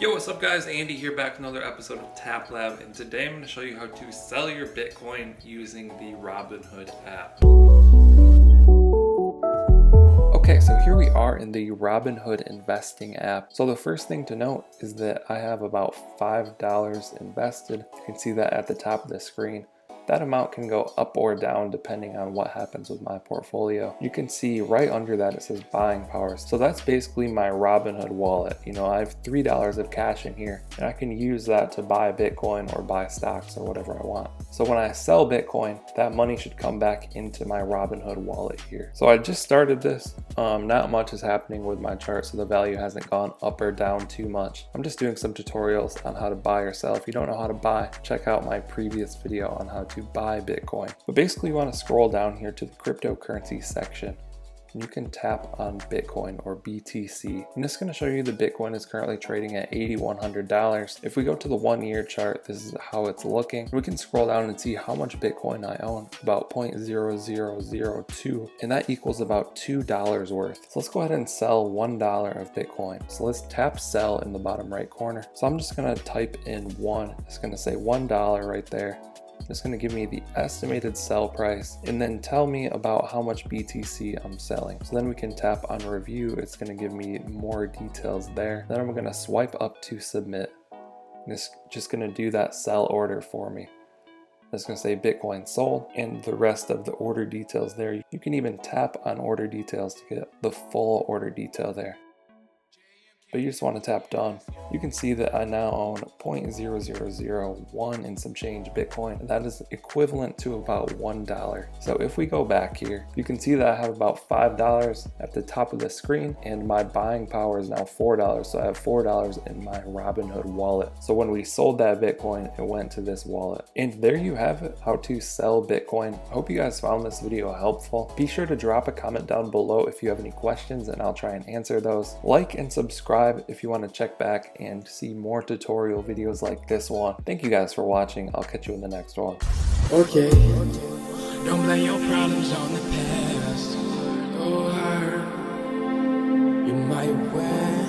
Yo, what's up guys? Andy here, back with another episode of Tap Lab, and today I'm going to show you how to sell your Bitcoin using the Robinhood app. Okay, so here we are in the Robinhood investing app. So the first thing to note is that I have about $5 invested. You can see that at the top of the screen. That amount can go up or down depending on what happens with my portfolio. You can see right under that it says buying power. So that's basically my Robinhood wallet. You know, I have $3 of cash in here and I can use that to buy Bitcoin or buy stocks or whatever I want. So when I sell Bitcoin, that money should come back into my Robinhood wallet here. So I just started this. Not much is happening with my chart, so the value hasn't gone up or down too much. I'm just doing some tutorials on how to buy or sell. If you don't know how to buy, check out my previous video on how to buy Bitcoin. But basically you want to scroll down here to the cryptocurrency section. You can tap on Bitcoin or BTC. I'm just going to show you the Bitcoin is currently trading at $8,100. If we go to the 1 year chart, this is how it's looking. We can scroll down and see how much Bitcoin I own, about 0.0002, and that equals about $2 worth. So let's go ahead and sell $1 of Bitcoin. So let's tap sell in the bottom right corner. So I'm just going to type in one. It's going to say $1 right there. It's going to give me the estimated sell price and then tell me about how much BTC I'm selling. So then we can tap on review. It's going to give me more details there. Then I'm going to swipe up to submit. And it's just going to do that sell order for me. It's going to say Bitcoin sold and the rest of the order details there. You can even tap on order details to get the full order detail there. But you just want to tap done. You can see that I now own 0.0001 and some change Bitcoin, and that is equivalent to about $1. So if we go back here, you can see that I have about $5 at the top of the screen, and my buying power is now $4. So I have $4 in my Robinhood wallet. So when we sold that Bitcoin, it went to this wallet. And there you have it, how to sell Bitcoin. I hope you guys found this video helpful. Be sure to drop a comment down below if you have any questions, and I'll try and answer those. Like and subscribe if you want to check back and see more tutorial videos like this one. Thank you guys for watching. I'll catch you in the next one. Okay. Don't blame your problems on the past. Go hard. You might win.